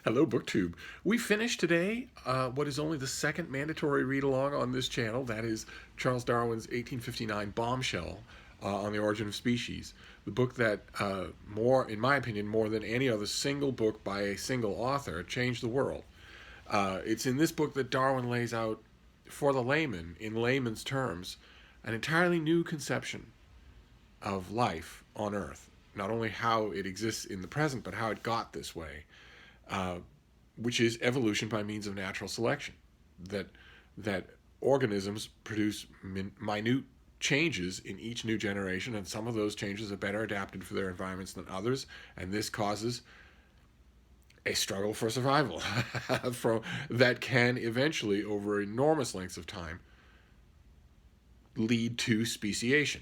Hello, BookTube. We finished today what is only the second mandatory read-along on this channel. That is Charles Darwin's 1859 Bombshell on the Origin of Species. The book that, in my opinion, more than any other single book by a single author, changed the world. It's in this book that Darwin lays out, for the layman, in layman's terms, an entirely new conception of life on Earth. Not only how it exists in the present, but how it got this way. Which is evolution by means of natural selection. That organisms produce minute changes in each new generation, and some of those changes are better adapted for their environments than others, and this causes a struggle for survival that can eventually, over enormous lengths of time, lead to speciation.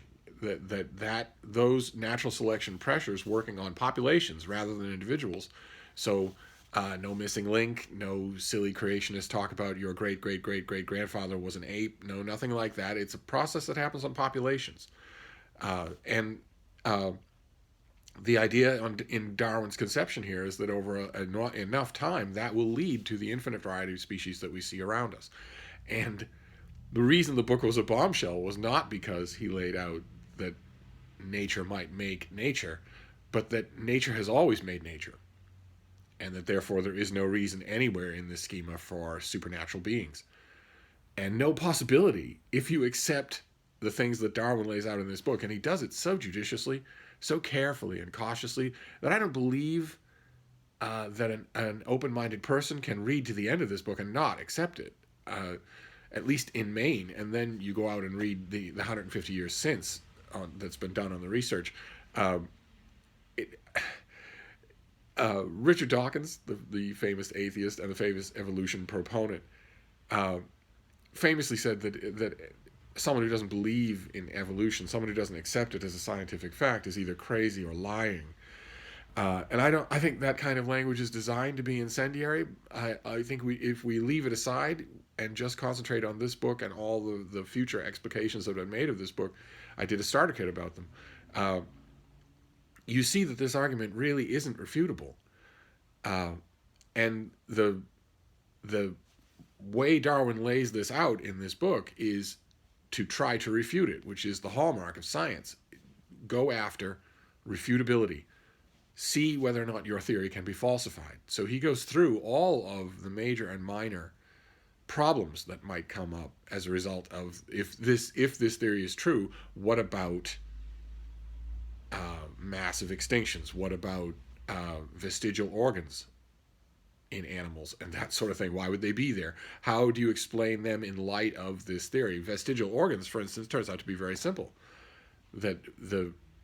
Those natural selection pressures working on populations rather than individuals. So no missing link, no silly creationist talk about your great-great-great-great-grandfather was an ape. No, nothing like that. It's a process that happens on populations. And the idea in Darwin's conception here is that over enough time, that will lead to the infinite variety of species that we see around us. And the reason the book was a bombshell was not because he laid out that nature might make nature, but that nature has always made nature. And that therefore there is no reason anywhere in this schema for supernatural beings. And no possibility if you accept the things that Darwin lays out in this book. And he does it so judiciously, so carefully and cautiously, that I don't believe that an open-minded person can read to the end of this book and not accept it, at least in Maine. And then you go out and read the 150 years since that's been done on the research. Richard Dawkins, the famous atheist and the famous evolution proponent, famously said that someone who doesn't believe in evolution, someone who doesn't accept it as a scientific fact, is either crazy or lying. And I think that kind of language is designed to be incendiary. I think if we leave it aside and just concentrate on this book and all the future explications that have been made of this book, I did a starter kit about them. You see that this argument really isn't refutable. And the way Darwin lays this out in this book is to try to refute it, which is the hallmark of science. Go after refutability. See whether or not your theory can be falsified. So he goes through all of the major and minor problems that might come up as a result of, if this theory is true, what about massive extinctions? What about vestigial organs in animals and that sort of thing? Why would they be there? How do you explain them in light of this theory? Vestigial organs, for instance, turns out to be very simple. That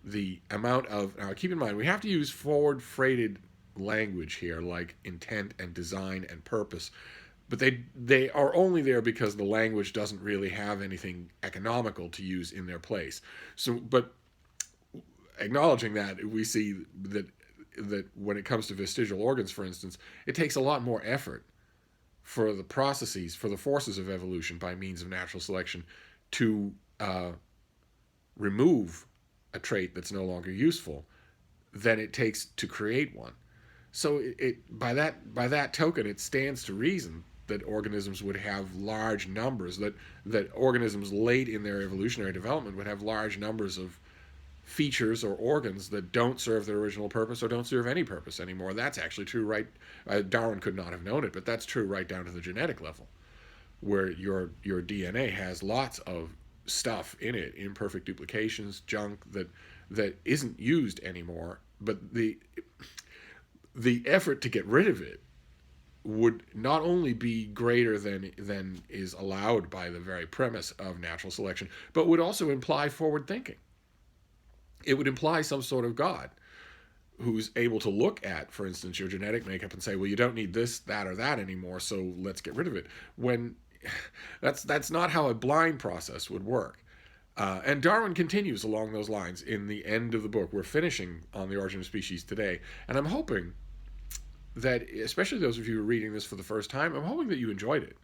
the amount of, now keep in mind, we have to use forward-freighted language here, like intent and design and purpose, but they are only there because the language doesn't really have anything economical to use in their place. So, but acknowledging that, we see that when it comes to vestigial organs, for instance, it takes a lot more effort for the processes, for the forces of evolution by means of natural selection to remove a trait that's no longer useful than it takes to create one. So by that token, it stands to reason that organisms would have large numbers, that organisms late in their evolutionary development would have large numbers of features or organs that don't serve their original purpose or don't serve any purpose anymore. That's actually true, right? Darwin could not have known it, but that's true right down to the genetic level, where your DNA has lots of stuff in it, imperfect duplications, junk that isn't used anymore. But the effort to get rid of it would not only be greater than is allowed by the very premise of natural selection, but would also imply forward thinking. It would imply some sort of God who's able to look at, for instance, your genetic makeup and say, well, you don't need this, that, or that anymore, so let's get rid of it. When that's not how a blind process would work. And Darwin continues along those lines in the end of the book. We're finishing on the Origin of Species today, and I'm hoping that, especially those of you who are reading this for the first time, I'm hoping that you enjoyed it.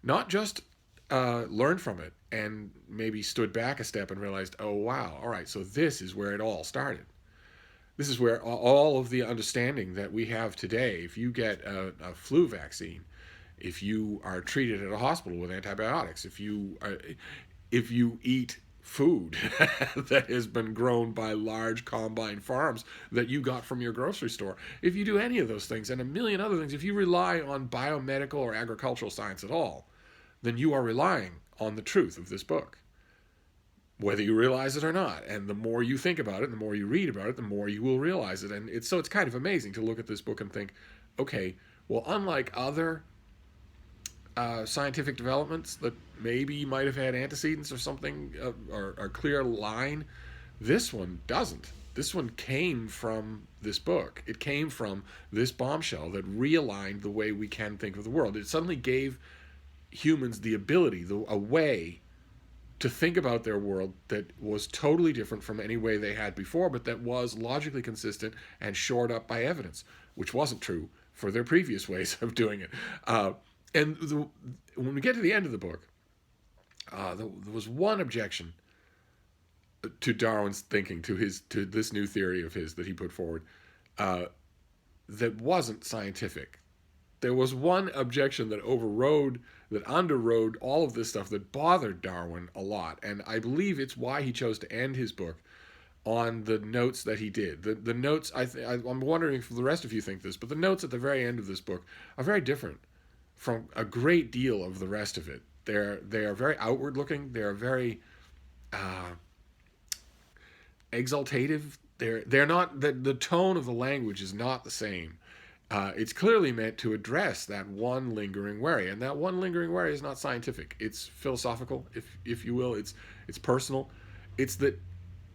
Not just learned from it and maybe stood back a step and realized, oh, wow, all right, so this is where it all started. This is where all of the understanding that we have today, if you get a flu vaccine, if you are treated at a hospital with antibiotics, if you eat food that has been grown by large combine farms that you got from your grocery store, if you do any of those things and a million other things, if you rely on biomedical or agricultural science at all, then you are relying on the truth of this book, whether you realize it or not. And the more you think about it, the more you read about it, the more you will realize it. And it's kind of amazing to look at this book and think, okay, well, unlike other scientific developments that maybe might have had antecedents or something, or a clear line, this one doesn't. This one came from this book. It came from this bombshell that realigned the way we can think of the world. It suddenly gave humans the ability, a way to think about their world that was totally different from any way they had before, but that was logically consistent and shored up by evidence, which wasn't true for their previous ways of doing it. When we get to the end of the book, there was one objection to Darwin's thinking, to this new theory of his that he put forward, that wasn't scientific. There was one objection that underrode all of this stuff, that bothered Darwin a lot, and I believe it's why he chose to end his book on the notes that he did. The notes, I'm wondering if the rest of you think this, but the notes at the very end of this book are very different from a great deal of the rest of it. They are very outward looking. They are very exaltative. They're not, the tone of the language is not the same. It's clearly meant to address that one lingering worry, and that one lingering worry is not scientific. It's philosophical, if you will. It's personal. It's that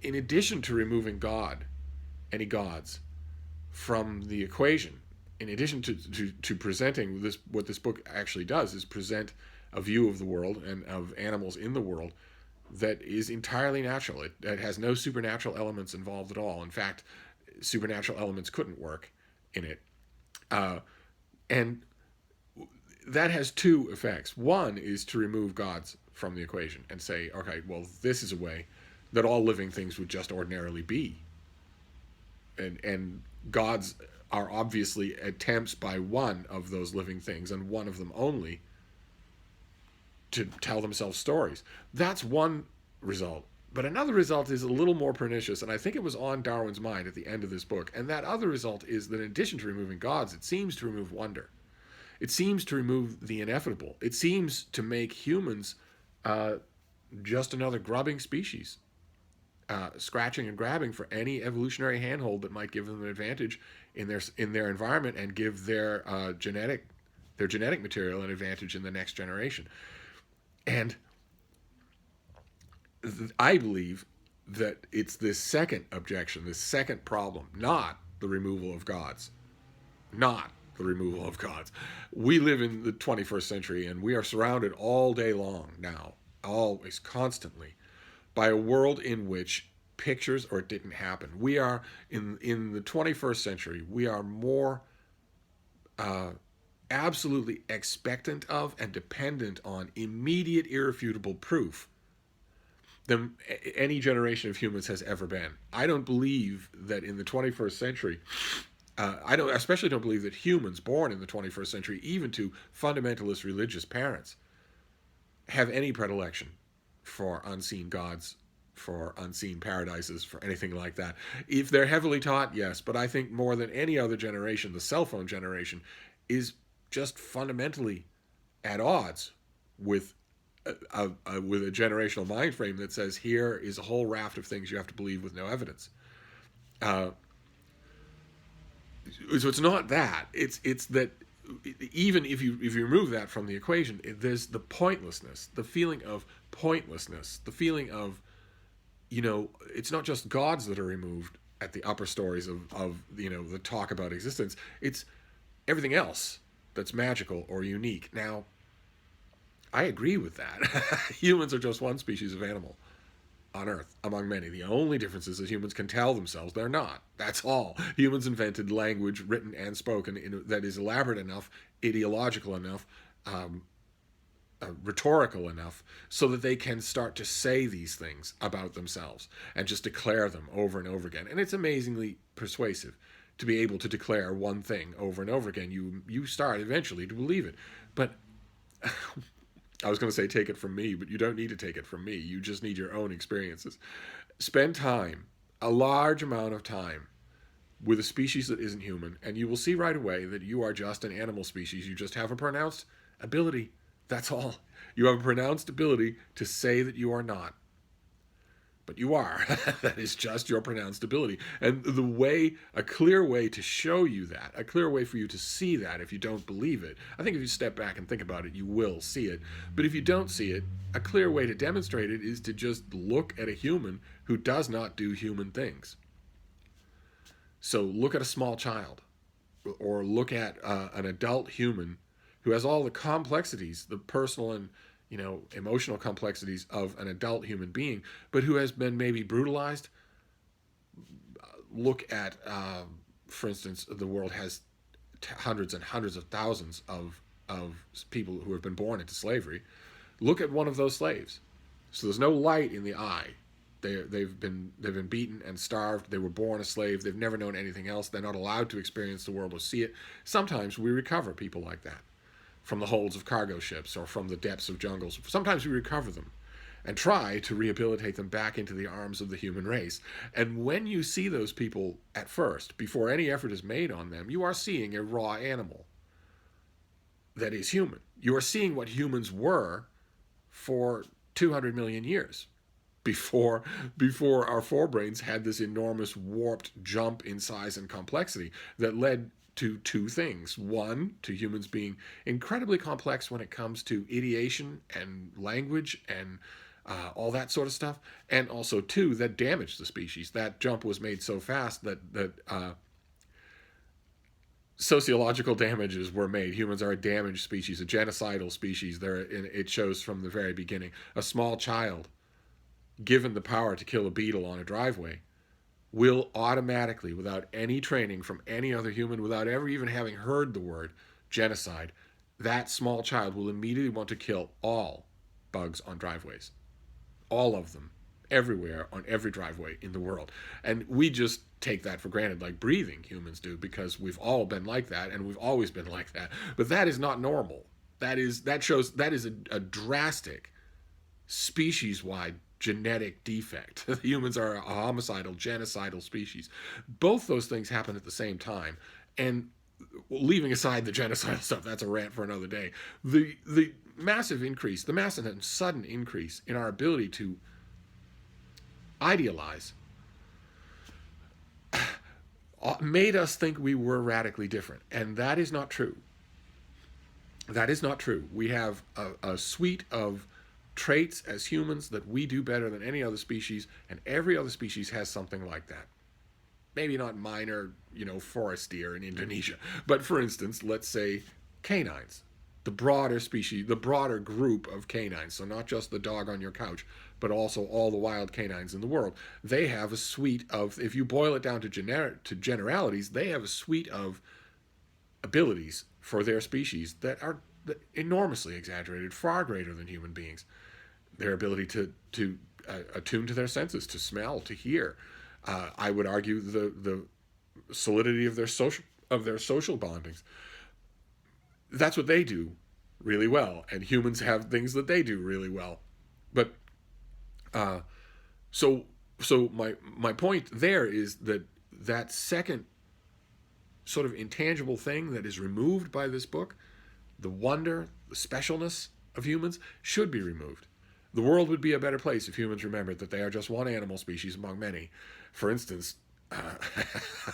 in addition to removing any gods, from the equation, in addition to presenting this, what this book actually does is present a view of the world and of animals in the world that is entirely natural. It has no supernatural elements involved at all. In fact, supernatural elements couldn't work in it. And that has two effects. One is to remove gods from the equation and say, okay, well, this is a way that all living things would just ordinarily be. And gods are obviously attempts by one of those living things, and one of them only, to tell themselves stories. That's one result. But another result is a little more pernicious, and I think it was on Darwin's mind at the end of this book. And that other result is that in addition to removing gods, it seems to remove wonder. It seems to remove the ineffable. It seems to make humans just another grubbing species, scratching and grabbing for any evolutionary handhold that might give them an advantage in their environment and give their genetic material an advantage in the next generation. And I believe that it's this second objection, this second problem, not the removal of gods. Not the removal of gods. We live in the 21st century, and we are surrounded all day long now, always, constantly, by a world in which pictures or it didn't happen. We are, in the 21st century, we are more absolutely expectant of and dependent on immediate, irrefutable proof than any generation of humans has ever been. I don't believe that in the 21st century, especially don't believe that humans born in the 21st century, even to fundamentalist religious parents, have any predilection for unseen gods, for unseen paradises, for anything like that. If they're heavily taught, yes, but I think more than any other generation, the cell phone generation is just fundamentally at odds with a generational mind frame that says here is a whole raft of things you have to believe with no evidence. So it's not that. It's that even if you remove that from the equation, there's the pointlessness, the feeling of pointlessness, the feeling of, it's not just gods that are removed at the upper stories of the talk about existence. It's everything else that's magical or unique. Now, I agree with that. Humans are just one species of animal on Earth, among many. The only difference is that humans can tell themselves they're not. That's all. Humans invented language, written and spoken, that is elaborate enough, ideological enough, rhetorical enough, so that they can start to say these things about themselves and just declare them over and over again. And it's amazingly persuasive to be able to declare one thing over and over again. You start eventually to believe it. But I was going to say take it from me, but you don't need to take it from me. You just need your own experiences. Spend time, a large amount of time, with a species that isn't human, and you will see right away that you are just an animal species. You just have a pronounced ability. That's all. You have a pronounced ability to say that you are not. But you are. That is just your pronounced ability. And a clear way to show you that, a clear way for you to see that if you don't believe it, I think if you step back and think about it, you will see it. But if you don't see it, a clear way to demonstrate it is to just look at a human who does not do human things. So look at a small child, or look at an adult human who has all the complexities, the personal and emotional complexities of an adult human being, but who has been maybe brutalized. Look at, for instance, the world has hundreds and hundreds of thousands of people who have been born into slavery. Look at one of those slaves. So there's no light in the eye. They've been beaten and starved. They were born a slave. They've never known anything else. They're not allowed to experience the world or see it. Sometimes we recover people like that from the holds of cargo ships or from the depths of jungles. Sometimes we recover them and try to rehabilitate them back into the arms of the human race. And when you see those people at first, before any effort is made on them, you are seeing a raw animal that is human. You are seeing what humans were for 200 million years. Before our forebrains had this enormous warped jump in size and complexity that led to two things. One, to humans being incredibly complex when it comes to ideation and language and all that sort of stuff. And also, two, that damaged the species. That jump was made so fast that sociological damages were made. Humans are a damaged species, a genocidal species. It shows from the very beginning. A small child given the power to kill a beetle on a driveway will automatically, without any training from any other human, without ever even having heard the word genocide, that small child will immediately want to kill all bugs on driveways. All of them. Everywhere, on every driveway in the world. And we just take that for granted, like breathing humans do, because we've all been like that, and we've always been like that. But that is not normal. That is a drastic, species-wide genetic defect. Humans are a homicidal, genocidal species. Both those things happen at the same time. And leaving aside the genocidal stuff, that's a rant for another day. The massive and sudden increase in our ability to idealize made us think we were radically different. And that is not true. That is not true. We have a suite of traits as humans that we do better than any other species, and every other species has something like that. Maybe not minor, forest deer in Indonesia, but for instance, let's say canines, the broader species, the broader group of canines, so not just the dog on your couch, but also all the wild canines in the world. They have a suite of, if you boil it down to generalities, they have a suite of abilities for their species that are enormously exaggerated, far greater than human beings. Their ability to attune to their senses, to smell, to hear. I would argue the solidity of their social bondings. That's what they do really well, and humans have things that they do really well. But so my point there is that second sort of intangible thing that is removed by this book, the wonder, the specialness of humans, should be removed. The world would be a better place if humans remembered that they are just one animal species among many. For instance,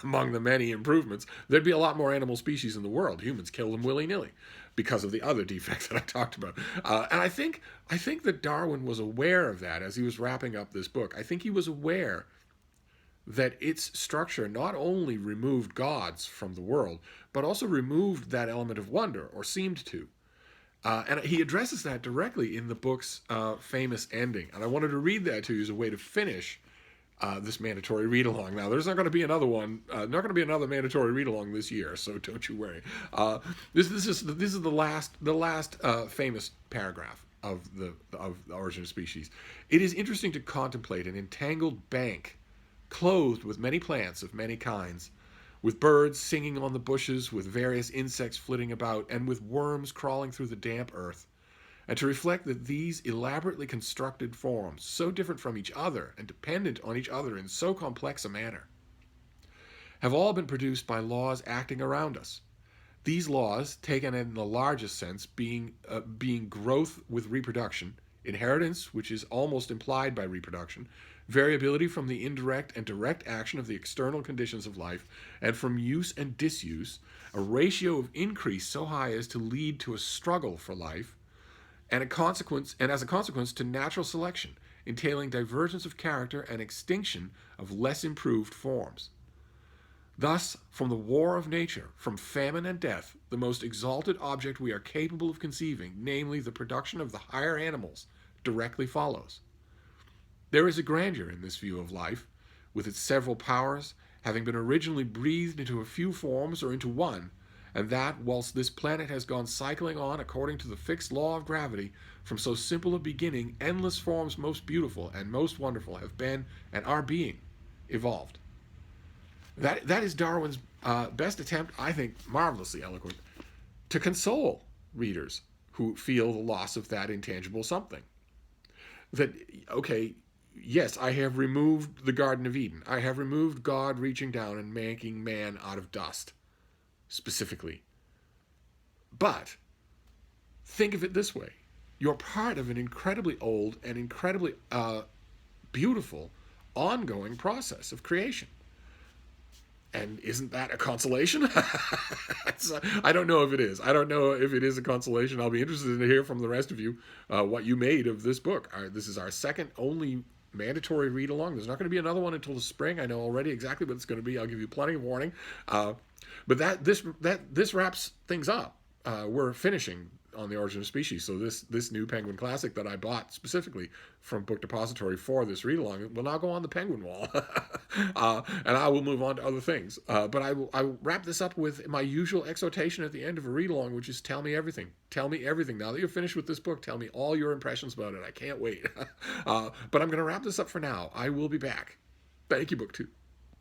among the many improvements, there'd be a lot more animal species in the world. Humans kill them willy-nilly because of the other defects that I talked about. And I think that Darwin was aware of that as he was wrapping up this book. I think he was aware that its structure not only removed gods from the world, but also removed that element of wonder, or seemed to. And he addresses that directly in the book's famous ending. And I wanted to read that to you as a way to finish this mandatory read-along. Now, there's not going to be another one, not going to be another mandatory read-along this year, so don't you worry. This is the last famous paragraph of the Origin of Species. It is interesting to contemplate an entangled bank clothed with many plants of many kinds, with birds singing on the bushes, with various insects flitting about, and with worms crawling through the damp earth, and to reflect that these elaborately constructed forms, so different from each other and dependent on each other in so complex a manner, have all been produced by laws acting around us. These laws, taken in the largest sense, being growth with reproduction, inheritance, which is almost implied by reproduction, variability from the indirect and direct action of the external conditions of life, and from use and disuse, a ratio of increase so high as to lead to a struggle for life, and as a consequence to natural selection, entailing divergence of character and extinction of less improved forms. Thus, from the war of nature, from famine and death, the most exalted object we are capable of conceiving, namely the production of the higher animals, directly follows. There is a grandeur in this view of life, with its several powers, having been originally breathed into a few forms or into one, and that, whilst this planet has gone cycling on according to the fixed law of gravity, from so simple a beginning, endless forms most beautiful and most wonderful have been and are being evolved. That is Darwin's best attempt, I think, marvelously eloquent, to console readers who feel the loss of that intangible something. That, okay, yes, I have removed the Garden of Eden. I have removed God reaching down and making man out of dust, specifically. But think of it this way. You're part of an incredibly old and incredibly beautiful ongoing process of creation. And isn't that a consolation? I don't know if it is. I don't know if it is a consolation. I'll be interested to hear from the rest of you what you made of this book. This is our second only mandatory read along. There's not going to be another one until the spring. I know already exactly what it's going to be. I'll give you plenty of warning. But this wraps things up. We're finishing on the Origin of Species. So this new Penguin Classic that I bought specifically from Book Depository for this read along will now go on the Penguin wall, and I will move on to other things. But I will wrap this up with my usual exhortation at the end of a read along, which is tell me everything. Tell me everything. Now that you're finished with this book, tell me all your impressions about it. I can't wait. But I'm going to wrap this up for now. I will be back. Thank you, BookTube.